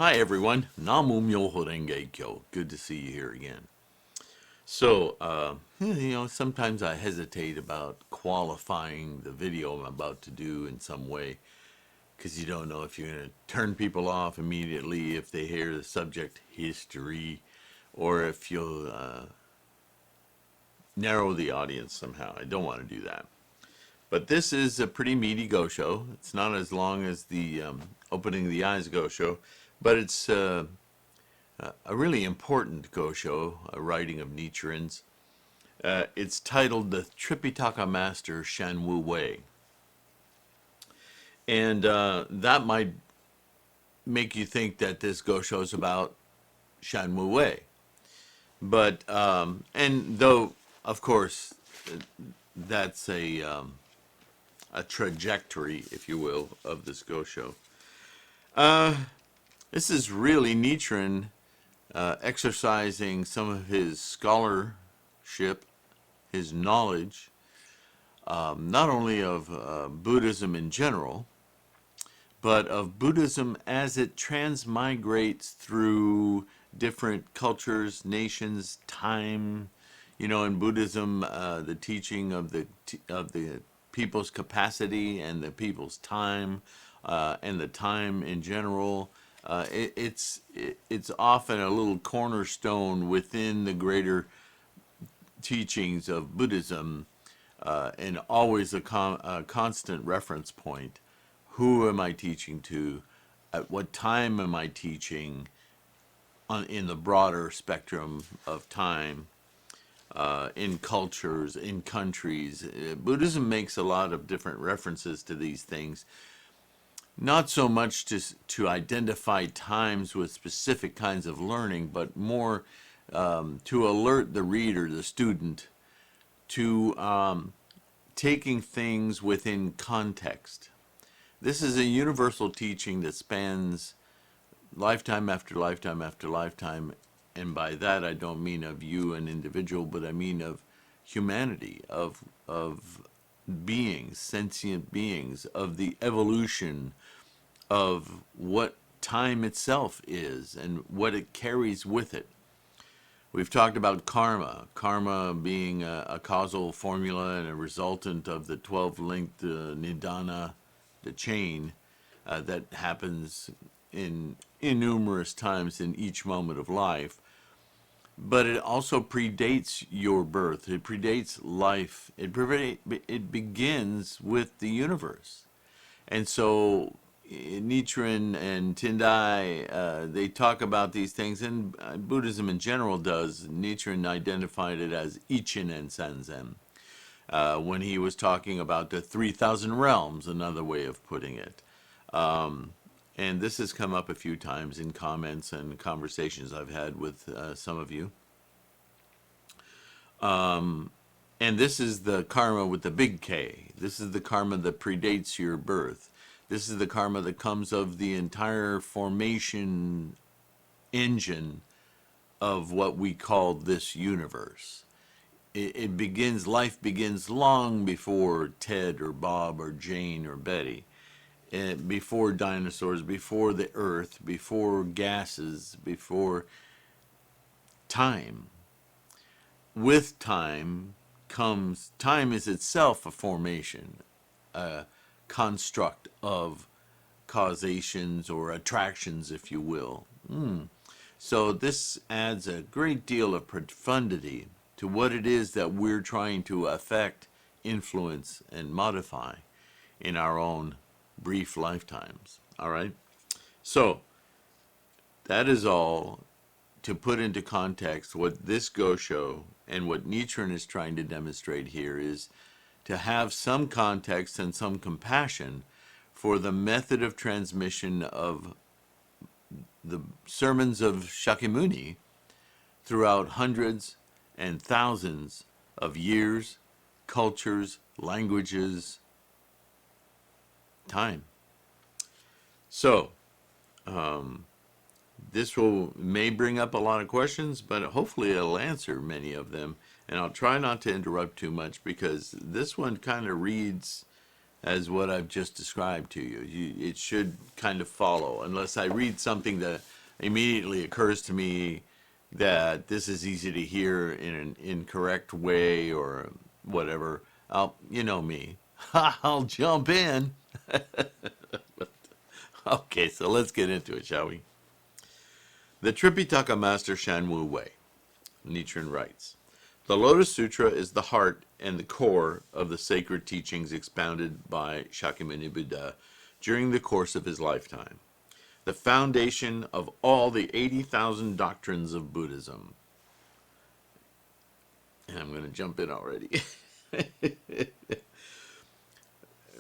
Hi everyone, Namu Myoho Renge Kyo. Good to see you here again. So, sometimes I hesitate about qualifying the video I'm about to do in some way because you don't know if you're going to turn people off immediately if they hear the subject history or if you'll narrow the audience somehow. I don't want to do that. But this is a pretty meaty go show. It's not as long as the Opening the Eyes go show, but it's a really important go show, a writing of Nichiren's. It's titled The Tripitaka Master Shan Wei. And that might make you think that this go show is about Shan Wei. But, and though, of course, that's a trajectory, if you will, of this go show. This is really Nichiren exercising some of his scholarship, his knowledge, not only of Buddhism in general, but of Buddhism as it transmigrates through different cultures, nations, time. You know, in Buddhism, the teaching of the people's capacity and the people's time, and the time in general. It's often a little cornerstone within the greater teachings of Buddhism, and always a constant reference point. Who am I teaching to? At what time am I teaching in the broader spectrum of time, in cultures, in countries? Buddhism makes a lot of different references to these things. Not so much to identify times with specific kinds of learning, but more to alert the reader, the student, to taking things within context. This is a universal teaching that spans lifetime after lifetime after lifetime, and by that I don't mean of you, an individual, but I mean of humanity, of beings, sentient beings, of the evolution of what time itself is and what it carries with it. We've talked about karma being a causal formula and a resultant of the 12-linked nidana, the chain that happens in innumerous times in each moment of life. But it also predates your birth. It predates life. It begins with the universe. And so Nichiren and Tendai, they talk about these things, and Buddhism in general does. Nichiren identified it as Ichen and Sanzen when he was talking about the 3,000 realms, another way of putting it. And this has come up a few times in comments and conversations I've had with some of you. And this is the karma with the big K. This is the karma that predates your birth. This is the karma that comes of the entire formation engine of what we call this universe. Life begins long before Ted or Bob or Jane or Betty. Before dinosaurs, before the earth, before gases, before time. With time comes, time is itself a formation, a construct of causations or attractions, if you will. So this adds a great deal of profundity to what it is that we're trying to affect, influence, and modify in our own brief lifetimes. All right, so that is all to put into context what this go show and what Nichiren is trying to demonstrate here is to have some context and some compassion for the method of transmission of the sermons of Shakyamuni throughout hundreds and thousands of years, cultures, languages, time. So this may bring up a lot of questions, but hopefully it'll answer many of them, and I'll try not to interrupt too much because this one kind of reads as what I've just described to you. It should kind of follow, unless I read something that immediately occurs to me that this is easy to hear in an incorrect way or whatever. You know me, I'll jump in. Okay, so let's get into it, shall we? The Tripitaka Master Shan Wu Wei, Nichiren writes, the Lotus Sutra is the heart and the core of the sacred teachings expounded by Shakyamuni Buddha during the course of his lifetime, the foundation of all the 80,000 doctrines of Buddhism. And I'm going to jump in already.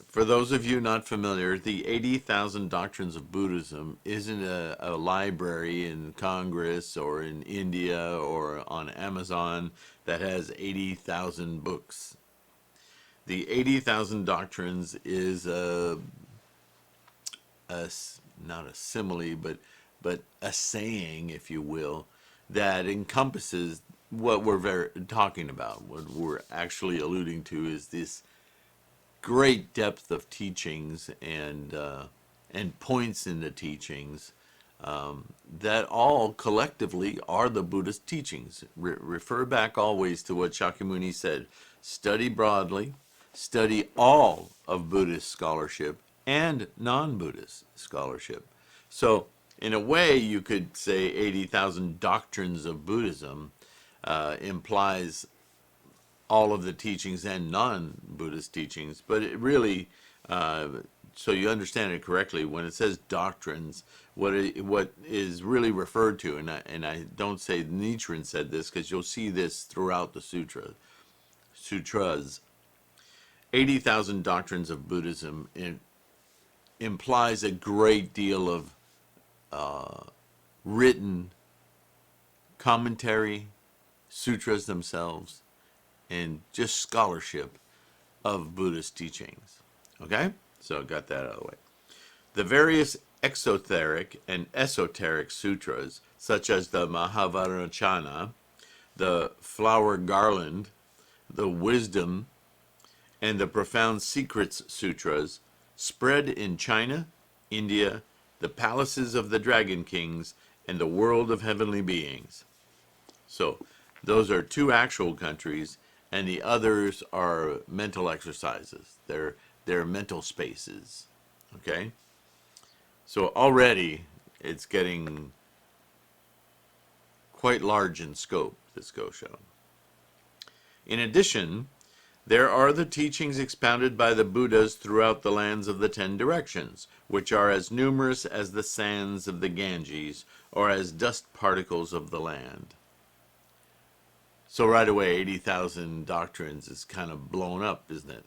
For those of you not familiar, the 80,000 Doctrines of Buddhism isn't a library in Congress or in India or on Amazon that has 80,000 books. The 80,000 Doctrines is not a simile, but a saying, if you will, that encompasses what we're talking about. What we're actually alluding to is this great depth of teachings and points in the teachings that all collectively are the Buddhist teachings. Refer back always to what Shakyamuni said: study broadly, study all of Buddhist scholarship and non-Buddhist scholarship. So in a way, you could say 80,000 doctrines of Buddhism implies all of the teachings and non-Buddhist teachings, but it really, so you understand it correctly, when it says doctrines, what is really referred to, and I don't say Nichiren said this, because you'll see this throughout the sutras. 80,000 doctrines of Buddhism implies a great deal of written commentary, sutras themselves, and just scholarship of Buddhist teachings. Okay? So got that out of the way. The various exoteric and esoteric sutras, such as the Mahavajrayana, the Flower Garland, the Wisdom, and the Profound Secrets Sutras, spread in China, India, the palaces of the Dragon Kings, and the world of heavenly beings. So those are two actual countries, and the others are mental exercises. They're mental spaces. Okay? So already it's getting quite large in scope, this go-show. In addition, there are the teachings expounded by the Buddhas throughout the lands of the 10 directions, which are as numerous as the sands of the Ganges or as dust particles of the land. So right away, 80,000 doctrines is kind of blown up, isn't it?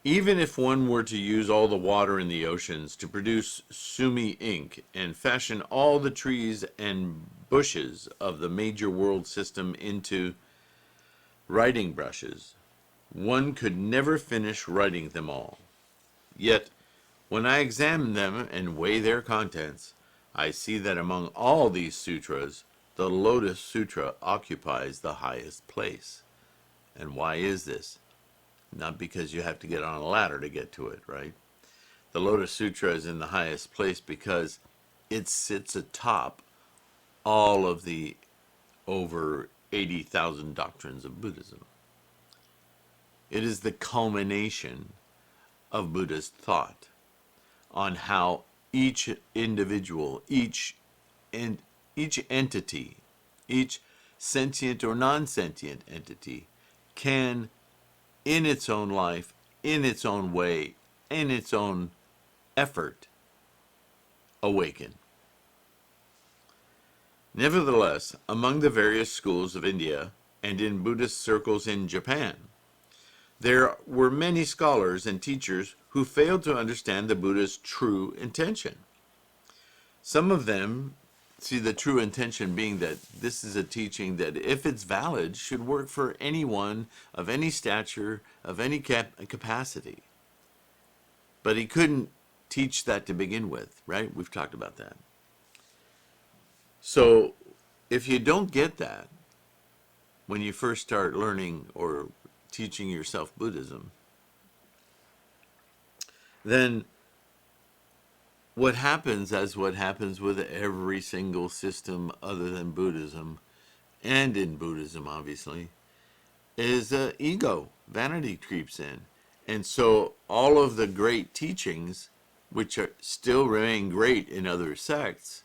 Even if one were to use all the water in the oceans to produce sumi ink and fashion all the trees and bushes of the major world system into writing brushes, one could never finish writing them all. Yet, when I examine them and weigh their contents, I see that among all these sutras, the Lotus Sutra occupies the highest place. And why is this? Not because you have to get on a ladder to get to it, right? The Lotus Sutra is in the highest place because it sits atop all of the over 80,000 doctrines of Buddhism. It is the culmination of Buddhist thought on how each individual, each entity, each sentient or non-sentient entity can, in its own life, in its own way, in its own effort, awaken. Nevertheless, among the various schools of India and in Buddhist circles in Japan, there were many scholars and teachers who failed to understand the Buddha's true intention. Some of them see the true intention being that this is a teaching that, if it's valid, should work for anyone of any stature, of any capacity. But he couldn't teach that to begin with, right? We've talked about that. So if you don't get that when you first start learning or teaching yourself Buddhism, then what happens, as what happens with every single system other than Buddhism, and in Buddhism, obviously, is ego, vanity creeps in. And so all of the great teachings, which are still remain great in other sects,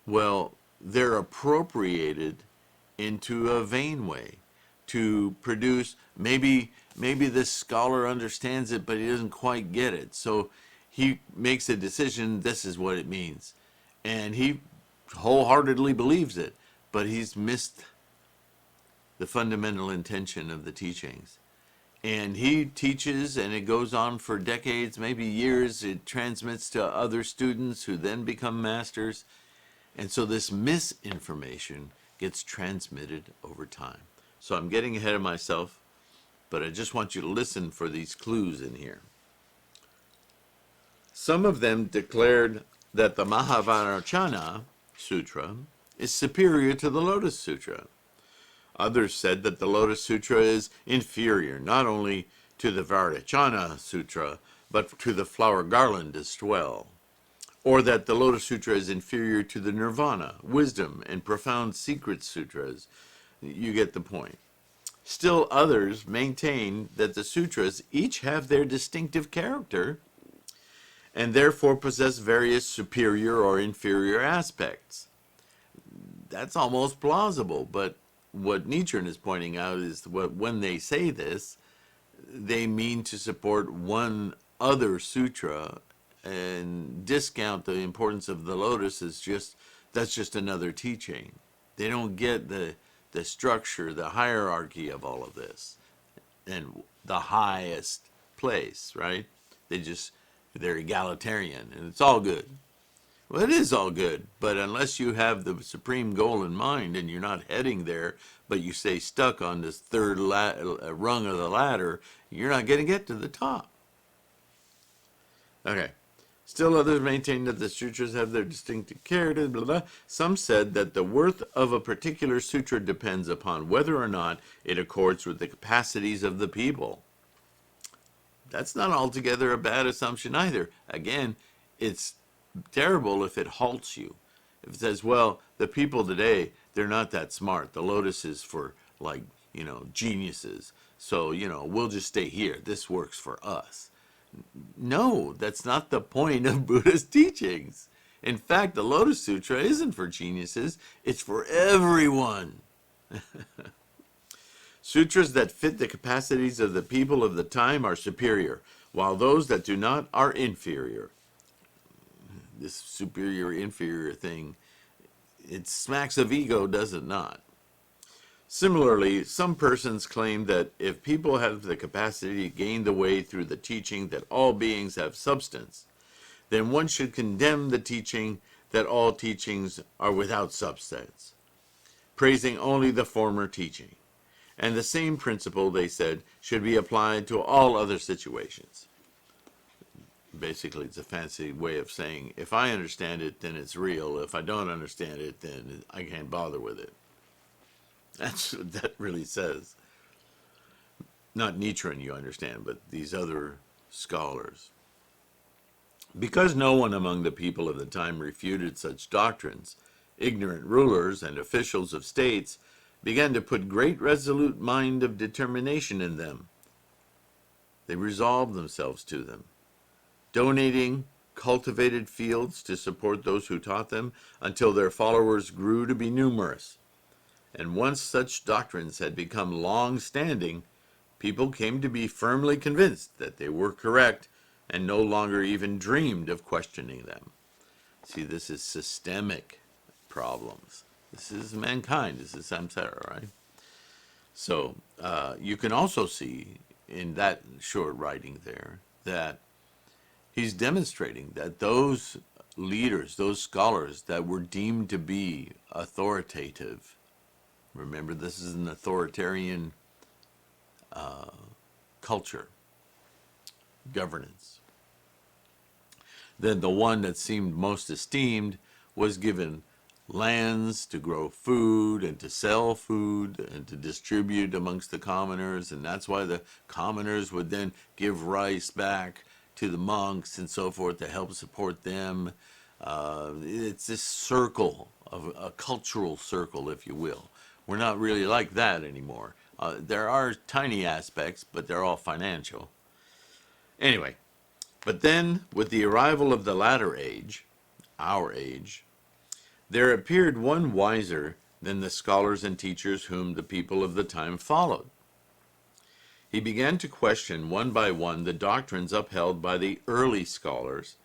well, they're appropriated into a vain way to produce, maybe this scholar understands it, but he doesn't quite get it. So he makes a decision, this is what it means. And he wholeheartedly believes it, but he's missed the fundamental intention of the teachings. And he teaches, and it goes on for decades, maybe years. It transmits to other students who then become masters. And so this misinformation gets transmitted over time. So I'm getting ahead of myself, but I just want you to listen for these clues in here. Some of them declared that the Mahavajrayana Sutra is superior to the Lotus Sutra. Others said that the Lotus Sutra is inferior not only to the Vajrayana Sutra, but to the flower garland as well. Or that the Lotus Sutra is inferior to the Nirvana, Wisdom, and Profound Secret Sutras. You get the point. Still others maintain that the sutras each have their distinctive character and therefore possess various superior or inferior aspects. That's almost plausible, but what Nichiren is pointing out is that when they say this, they mean to support one other sutra and discount the importance of the Lotus as that's just another teaching. They don't get the structure, the hierarchy of all of this, and the highest place, right? They're egalitarian, and it's all good. Well, it is all good, but unless you have the supreme goal in mind and you're not heading there, but you stay stuck on this third rung of the ladder, you're not going to get to the top. Okay. Still others maintain that the sutras have their distinctive character, blah, blah. Some said that the worth of a particular sutra depends upon whether or not it accords with the capacities of the people. That's not altogether a bad assumption either. Again, it's terrible if it halts you. If it says, well, the people today, they're not that smart. The Lotus is for, like, geniuses. So, we'll just stay here. This works for us. No, that's not the point of Buddhist teachings. In fact, the Lotus Sutra isn't for geniuses. It's for everyone. Sutras that fit the capacities of the people of the time are superior, while those that do not are inferior. This superior-inferior thing, it smacks of ego, does it not? Similarly, some persons claim that if people have the capacity to gain the way through the teaching that all beings have substance, then one should condemn the teaching that all teachings are without substance, praising only the former teaching. And the same principle, they said, should be applied to all other situations. Basically, it's a fancy way of saying, if I understand it, then it's real. If I don't understand it, then I can't bother with it. That's what that really says. Not Nichiren, you understand, but these other scholars. Because no one among the people of the time refuted such doctrines, ignorant rulers and officials of states began to put great resolute mind of determination in them. They resolved themselves to them, donating cultivated fields to support those who taught them until their followers grew to be numerous. And once such doctrines had become long-standing, people came to be firmly convinced that they were correct and no longer even dreamed of questioning them. See, this is systemic problems. This is mankind. This is samsara, right? So you can also see in that short writing there that he's demonstrating that those leaders, those scholars that were deemed to be authoritative, remember, this is an authoritarian culture, governance. Then the one that seemed most esteemed was given lands to grow food and to sell food and to distribute amongst the commoners, and that's why the commoners would then give rice back to the monks and so forth to help support them. It's this circle of a cultural circle, if you will. We're not really like that anymore. There are tiny aspects, but they're all financial. Anyway, but then with the arrival of the latter age, our age, there appeared one wiser than the scholars and teachers whom the people of the time followed. He began to question one by one the doctrines upheld by the early scholars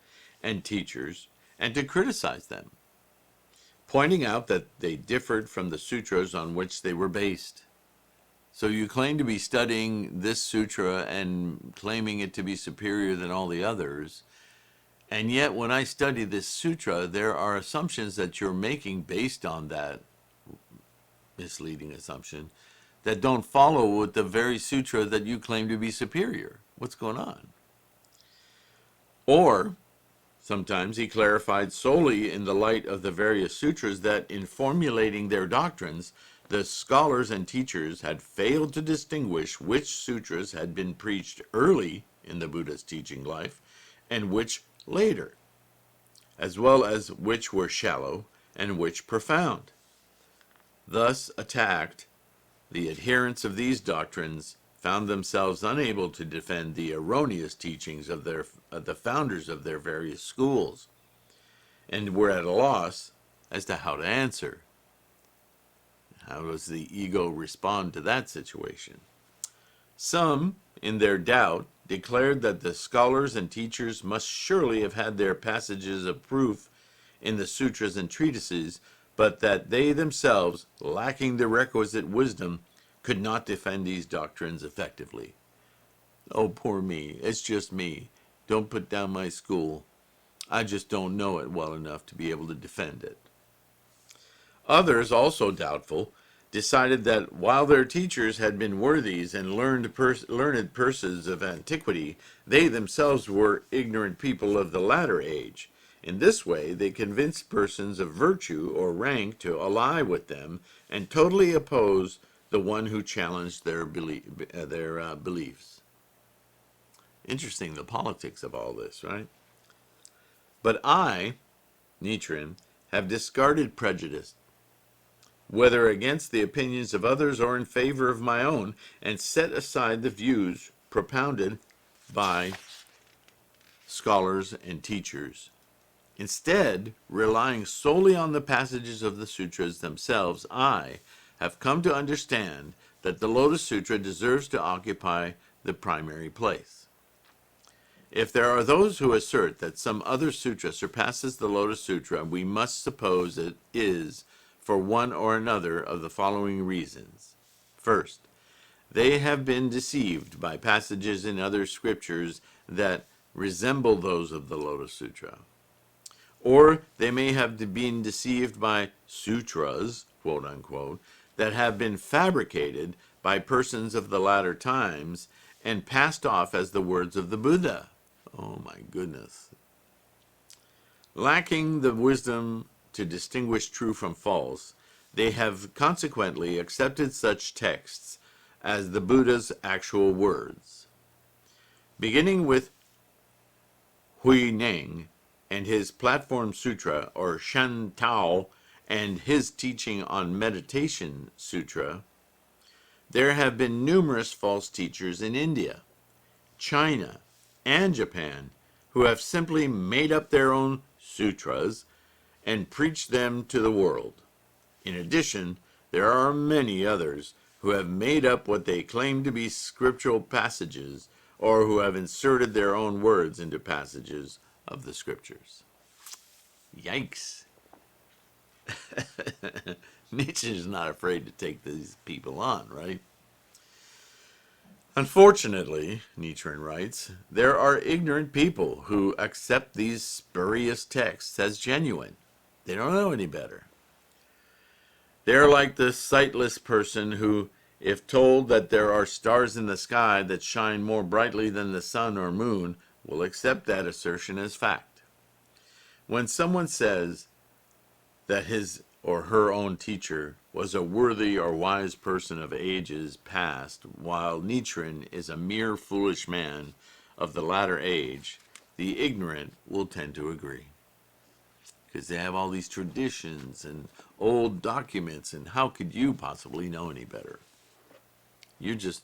and teachers and to criticize them, pointing out that they differed from the sutras on which they were based. So you claim to be studying this sutra and claiming it to be superior than all the others, and yet when I study this sutra, there are assumptions that you're making based on that misleading assumption that don't follow with the very sutra that you claim to be superior. What's going on? Or sometimes he clarified solely in the light of the various sutras that in formulating their doctrines, the scholars and teachers had failed to distinguish which sutras had been preached early in the Buddha's teaching life and which later, as well as which were shallow and which profound. Thus attacked, the adherents of these doctrines found themselves unable to defend the erroneous teachings of the founders of their various schools, and were at a loss as to how to answer. How does the ego respond to that situation? Some, in their doubt, declared that the scholars and teachers must surely have had their passages of proof in the sutras and treatises, but that they themselves, lacking the requisite wisdom, could not defend these doctrines effectively. Oh, poor me. It's just me. Don't put down my school. I just don't know it well enough to be able to defend it. Others, also doubtful, decided that while their teachers had been worthies and learned persons of antiquity, they themselves were ignorant people of the latter age. In this way, they convinced persons of virtue or rank to ally with them and totally oppose the one who challenged their beliefs. Interesting, the politics of all this, right? But I, Nichiren, have discarded prejudice, whether against the opinions of others or in favor of my own, and set aside the views propounded by scholars and teachers. Instead, relying solely on the passages of the sutras themselves, I have come to understand that the Lotus Sutra deserves to occupy the primary place. If there are those who assert that some other sutra surpasses the Lotus Sutra, we must suppose it is for one or another of the following reasons. First, they have been deceived by passages in other scriptures that resemble those of the Lotus Sutra. Or they may have been deceived by sutras, quote unquote, that have been fabricated by persons of the latter times and passed off as the words of the Buddha. Oh my goodness. Lacking the wisdom to distinguish true from false, they have consequently accepted such texts as the Buddha's actual words. Beginning with Hui Neng and his Platform Sutra, or Shan and his teaching on Meditation Sutra, there have been numerous false teachers in India, China, and Japan who have simply made up their own sutras and preached them to the world. In addition, there are many others who have made up what they claim to be scriptural passages or who have inserted their own words into passages of the scriptures. Yikes. Nietzsche is not afraid to take these people on, right? Unfortunately, Nichiren writes, there are ignorant people who accept these spurious texts as genuine. They don't know any better. They're like the sightless person who, if told that there are stars in the sky that shine more brightly than the sun or moon, will accept that assertion as fact. When someone says that his or her own teacher, was a worthy or wise person of ages past, while Nichiren is a mere foolish man of the latter age, the ignorant will tend to agree. Because they have all these traditions and old documents, and how could you possibly know any better? You're just,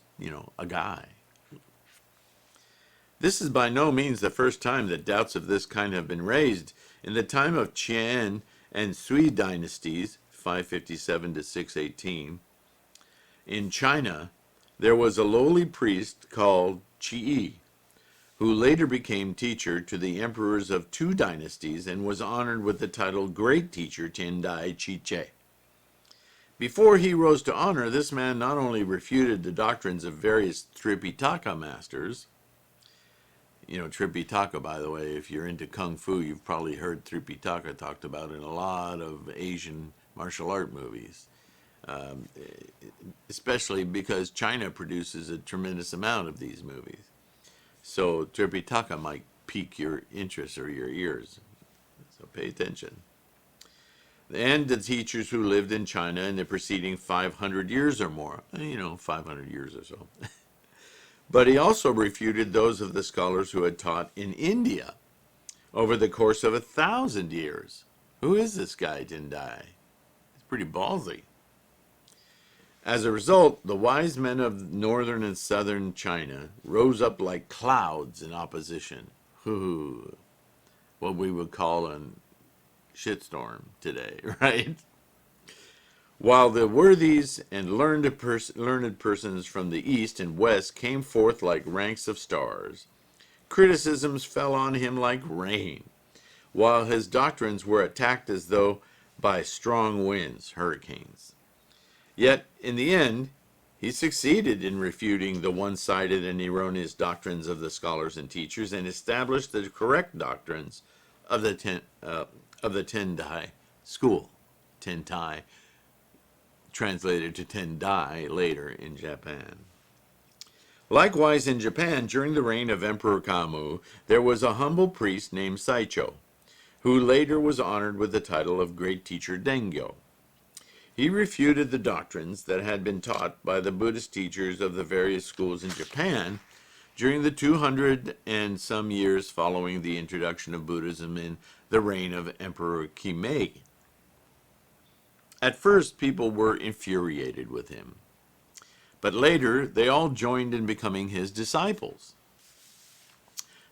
a guy. This is by no means the first time that doubts of this kind have been raised. In the time of Shan and Sui dynasties, 557 to 618, in China, there was a lowly priest called Qi, who later became teacher to the emperors of two dynasties and was honored with the title Great Teacher Tendai Chiche. Before he rose to honor, this man not only refuted the doctrines of various Tripitaka masters. Tripitaka, by the way, if you're into Kung Fu, you've probably heard Tripitaka talked about in a lot of Asian martial art movies, especially because China produces a tremendous amount of these movies. So Tripitaka might pique your interest or your ears, so pay attention. And the teachers who lived in China in the preceding 500 years or more, 500 years or so. But he also refuted those of the scholars who had taught in India over the course of 1,000 years. Who is this guy, Tendai? He's pretty ballsy. As a result, the wise men of northern and southern China rose up like clouds in opposition. What we would call a shitstorm today, right? While the worthies and learned persons from the east and west came forth like ranks of stars, criticisms fell on him like rain, while his doctrines were attacked as though by strong winds, hurricanes. Yet, in the end, he succeeded in refuting the one-sided and erroneous doctrines of the scholars and teachers and established the correct doctrines of the Tendai school. Tentai, translated to Tendai later in Japan. Likewise, in Japan, during the reign of Emperor Kamu, there was a humble priest named Saicho, who later was honored with the title of Great Teacher Dengyo. He refuted the doctrines that had been taught by the Buddhist teachers of the various schools in Japan during the 200 and some years following the introduction of Buddhism in the reign of Emperor Kimei. At first, people were infuriated with him, but later they all joined in becoming his disciples.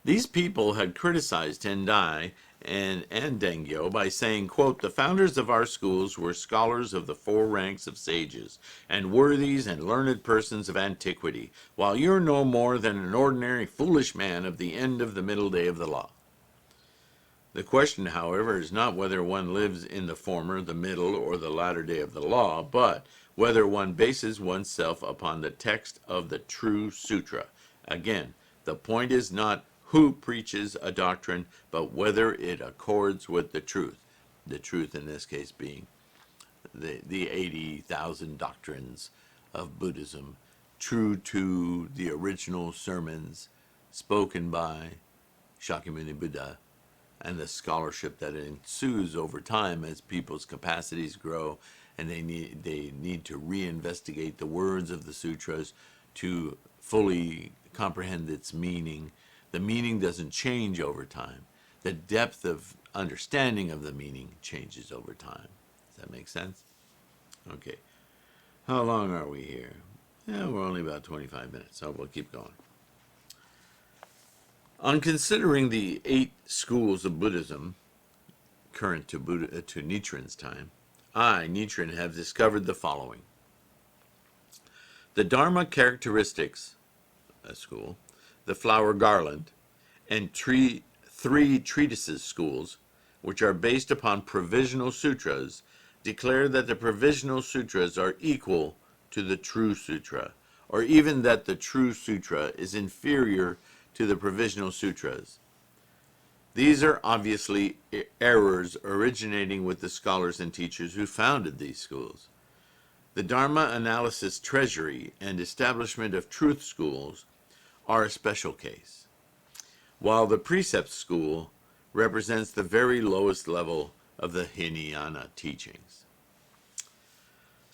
These people had criticized Tendai and Dengyo by saying, quote, "The founders of our schools were scholars of the four ranks of sages, and worthies and learned persons of antiquity, while you're no more than an ordinary foolish man of the end of the middle day of the law." The question, however, is not whether one lives in the former, the middle, or the latter day of the law, but whether one bases oneself upon the text of the true sutra. Again, the point is not who preaches a doctrine, but whether it accords with the truth. The truth in this case being the 80,000 doctrines of Buddhism, true to the original sermons spoken by Shakyamuni Buddha, and the scholarship that ensues over time as people's capacities grow and they need to reinvestigate the words of the sutras to fully comprehend its meaning. The meaning doesn't change over time. The depth of understanding of the meaning changes over time. Does that make sense? Okay. How long are we here? Yeah, we're only about 25 minutes, so we'll keep going. On considering the 8 schools of Buddhism current to Nichiren's time, I, Nichiren, have discovered the following. The Dharma characteristics, a school, the flower garland, and three treatises schools, which are based upon provisional sutras, declare that the provisional sutras are equal to the true sutra, or even that the true sutra is inferior to the provisional sutras. These are obviously errors originating with the scholars and teachers who founded these schools. The Dharma Analysis Treasury and establishment of truth schools are a special case, while the Precept School represents the very lowest level of the Hinayana teachings.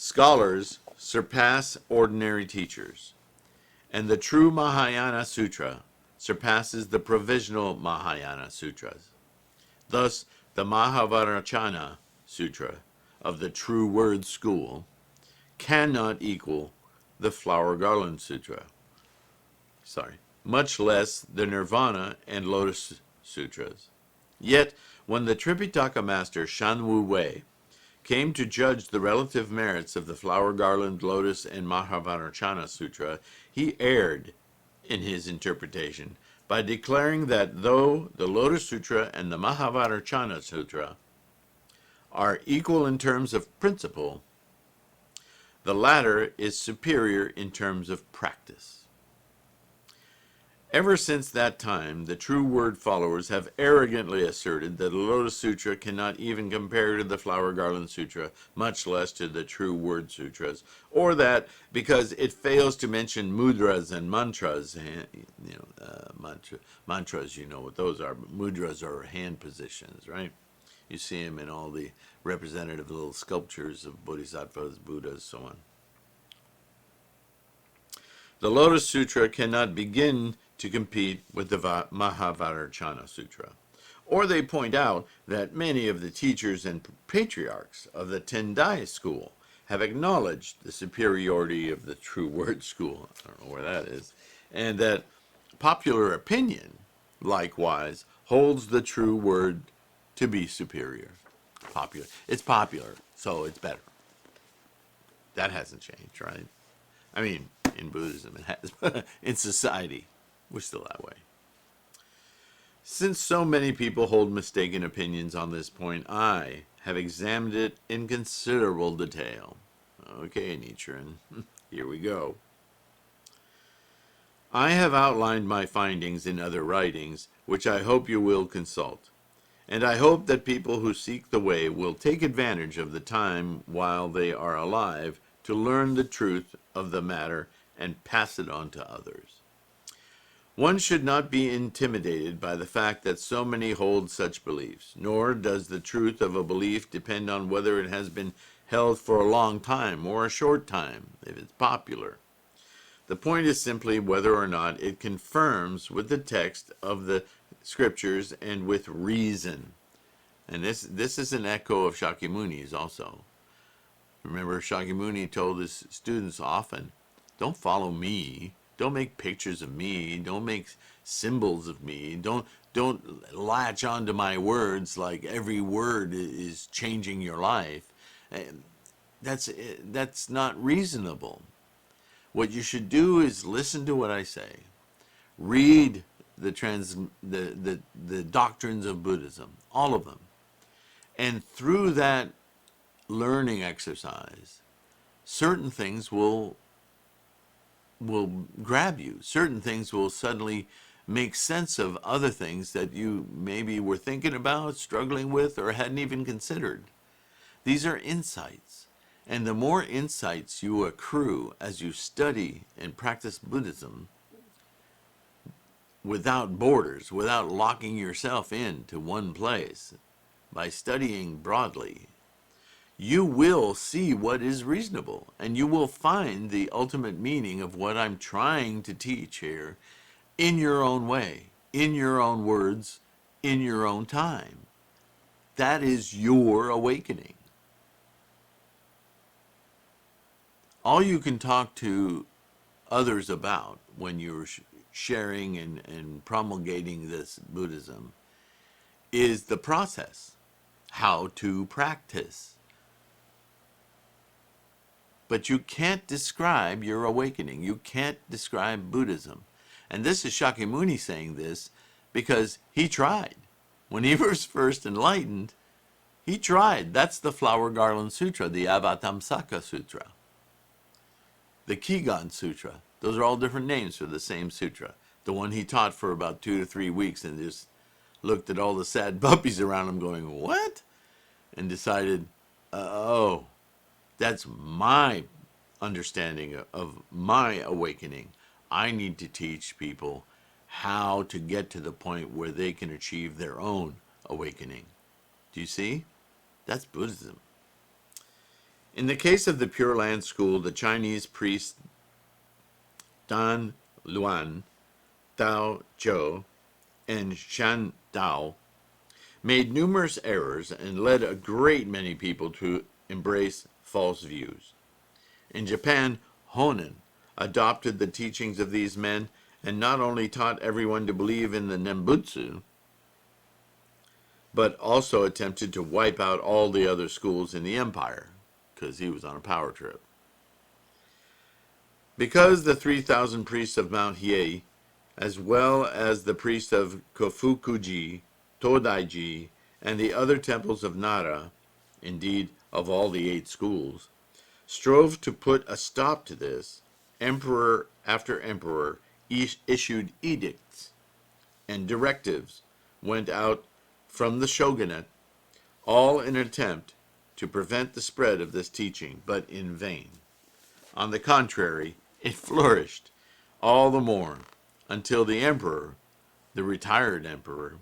Scholars surpass ordinary teachers, and the true Mahayana Sutra surpasses the provisional Mahayana Sutras. Thus, the Mahavajracana Sutra of the True Word School cannot equal the Flower Garland Sutra, much less the Nirvana and Lotus Sutras. Yet, when the Tripitaka master Shan Wei came to judge the relative merits of the Flower Garland, Lotus, and Mahavajracana Sutra, he erred in his interpretation by declaring that though the Lotus Sutra and the Mahavajracana Sutra are equal in terms of principle, the latter is superior in terms of practice. Ever since that time, the True Word followers have arrogantly asserted that the Lotus Sutra cannot even compare to the Flower Garland Sutra, much less to the True Word Sutras, or that because it fails to mention mudras and mantras, mantras, you know what those are. Mudras are hand positions, right? You see them in all the representative little sculptures of bodhisattvas, Buddhas, so on. The Lotus Sutra cannot begin to compete with the Mahavajracana Sutra. Or they point out that many of the teachers and patriarchs of the Tendai school have acknowledged the superiority of the True Word school, I don't know where that is, and that popular opinion, likewise, holds the True Word to be superior. Popular. It's popular, so it's better. That hasn't changed, right? I mean, in Buddhism it has, but in society, we're still that way. Since so many people hold mistaken opinions on this point, I have examined it in considerable detail. Okay, Nichiren, here we go. I have outlined my findings in other writings, which I hope you will consult. And I hope that people who seek the way will take advantage of the time while they are alive to learn the truth of the matter and pass it on to others. One should not be intimidated by the fact that so many hold such beliefs, nor does the truth of a belief depend on whether it has been held for a long time or a short time, if it's popular. The point is simply whether or not it confirms with the text of the scriptures and with reason. And this is an echo of Shakyamuni's also. Remember, Shakyamuni told his students often, don't follow me, don't make pictures of me, don't make symbols of me, don't latch onto my words like every word is changing your life. That's not reasonable. What you should do is listen to what I say, read the doctrines of Buddhism, all of them, and through that learning exercise, certain things will grab you. Certain things will suddenly make sense of other things that you maybe were thinking about, struggling with, or hadn't even considered. These are insights. And the more insights you accrue as you study and practice Buddhism without borders, without locking yourself into one place, by studying broadly, you will see what is reasonable, and you will find the ultimate meaning of what I'm trying to teach here in your own way, in your own words, in your own time. That is your awakening. All you can talk to others about when you're sharing and promulgating this Buddhism is the process, how to practice. But you can't describe your awakening. You can't describe Buddhism. And this is Shakyamuni saying this because he tried. When he was first enlightened, he tried. That's the Flower Garland Sutra, the Avatamsaka Sutra, the Kigan Sutra. Those are all different names for the same sutra. The one he taught for about 2 to 3 weeks and just looked at all the sad puppies around him going, what? And decided, oh, that's my understanding of my awakening. I need to teach people how to get to the point where they can achieve their own awakening. Do you see? That's Buddhism. In the case of the Pure Land school, the Chinese priest Dan Luan, Dao Zhou, and Shan made numerous errors and led a great many people to embrace false views. In Japan, Honen adopted the teachings of these men and not only taught everyone to believe in the Nembutsu, but also attempted to wipe out all the other schools in the empire, because he was on a power trip. Because the 3,000 priests of Mount Hiei, as well as the priests of Kofukuji, Todaiji, and the other temples of Nara, indeed of all the 8 schools, strove to put a stop to this, emperor after emperor issued edicts, and directives went out from the shogunate, all in an attempt to prevent the spread of this teaching, but in vain. On the contrary, it flourished all the more until the emperor, the retired emperor,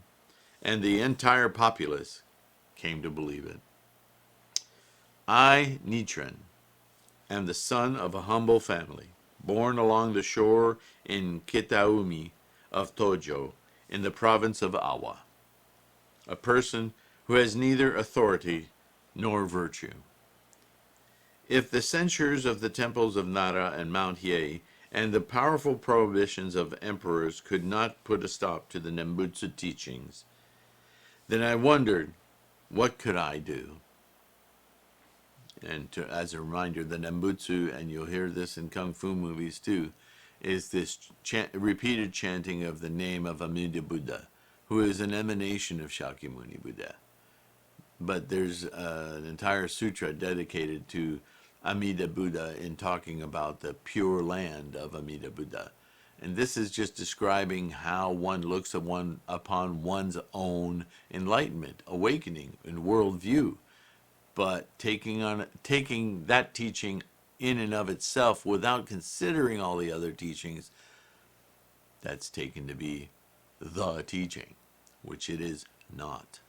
and the entire populace came to believe it. I, Nichiren, am the son of a humble family, born along the shore in Kitaumi of Tojo, in the province of Awa, a person who has neither authority nor virtue. If the censures of the temples of Nara and Mount Hiei and the powerful prohibitions of emperors could not put a stop to the Nembutsu teachings, then I wondered, what could I do? And as a reminder, the Nembutsu, and you'll hear this in Kung Fu movies too, is this repeated chanting of the name of Amida Buddha, who is an emanation of Shakyamuni Buddha. But there's an entire sutra dedicated to Amida Buddha in talking about the pure land of Amida Buddha. And this is just describing how one looks upon one's own enlightenment, awakening, and worldview. But taking that teaching in and of itself without considering all the other teachings, that's taken to be the teaching, which it is not.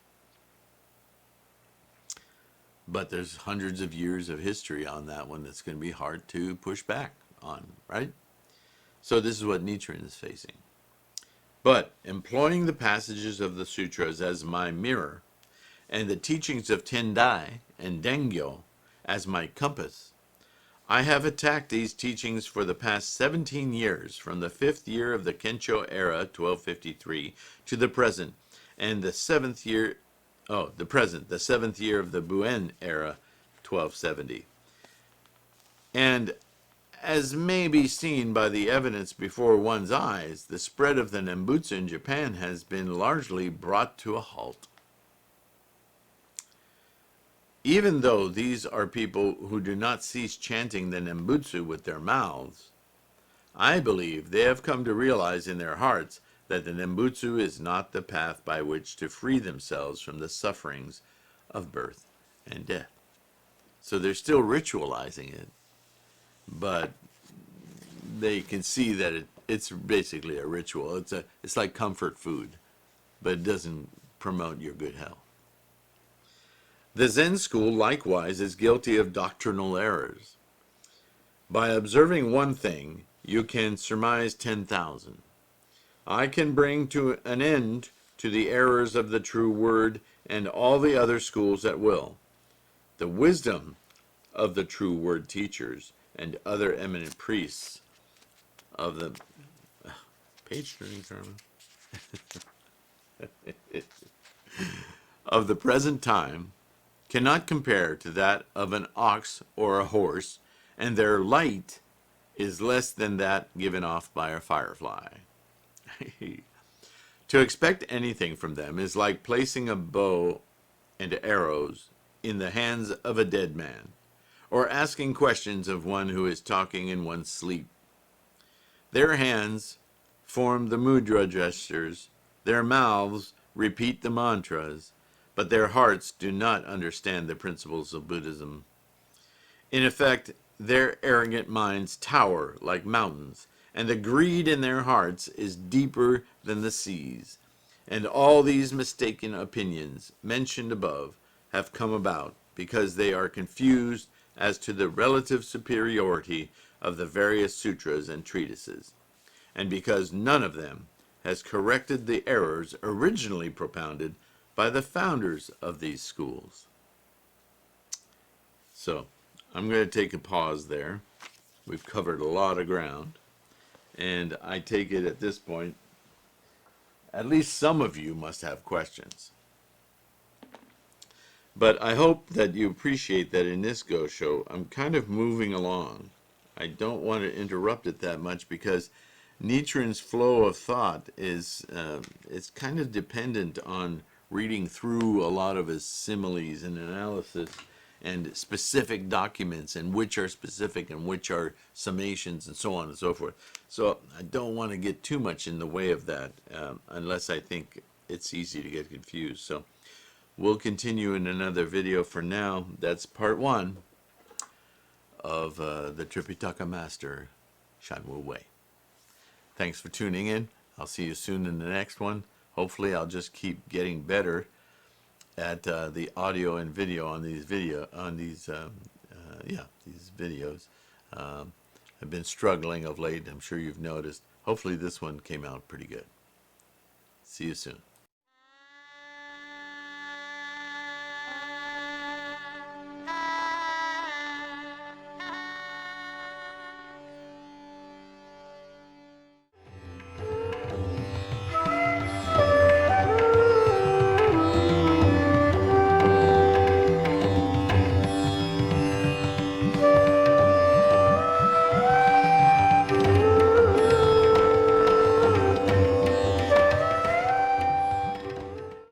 But there's hundreds of years of history on that one that's going to be hard to push back on, right? So this is what Nichiren is facing. But employing the passages of the sutras as my mirror, and the teachings of Tendai and Dengyo as my compass, I have attacked these teachings for the past 17 years, from the 5th year of the Kensho era, 1253, to the present, and the 7th year of the Buen era, 1270. And as may be seen by the evidence before one's eyes, the spread of the Nembutsu in Japan has been largely brought to a halt. Even though these are people who do not cease chanting the Nembutsu with their mouths, I believe they have come to realize in their hearts that the Nembutsu is not the path by which to free themselves from the sufferings of birth and death. So they're still ritualizing it, but they can see that it's basically a ritual. It's like comfort food, but it doesn't promote your good health. The Zen school likewise is guilty of doctrinal errors. By observing one thing, you can surmise 10,000. I can bring to an end to the errors of the true word and all the other schools at will. The wisdom of the true word teachers and other eminent priests of the page turning, Carmen, of the present time cannot compare to that of an ox or a horse, and their light is less than that given off by a firefly. To expect anything from them is like placing a bow and arrows in the hands of a dead man, or asking questions of one who is talking in one's sleep. Their hands form the mudra gestures, their mouths repeat the mantras, but their hearts do not understand the principles of Buddhism. In effect, their arrogant minds tower like mountains, and the greed in their hearts is deeper than the seas. And all these mistaken opinions mentioned above have come about because they are confused as to the relative superiority of the various sutras and treatises, and because none of them has corrected the errors originally propounded by the founders of these schools. So, I'm going to take a pause there. We've covered a lot of ground, and I take it at this point, at least some of you must have questions. But I hope that you appreciate that in this Go Show, I'm kind of moving along. I don't want to interrupt it that much because Nichiren's flow of thought is it's kind of dependent on reading through a lot of his similes and analysis and specific documents, and which are specific and which are summations and so on and so forth. So I don't want to get too much in the way of that unless I think it's easy to get confused. So we'll continue in another video. For now, that's part 1 of the Tripitaka Master, Shan Wei. Thanks for tuning in. I'll see you soon in the next one. Hopefully I'll just keep getting better at the audio and video on these videos. I've been struggling of late. I'm sure you've noticed. Hopefully this one came out pretty good. See you soon.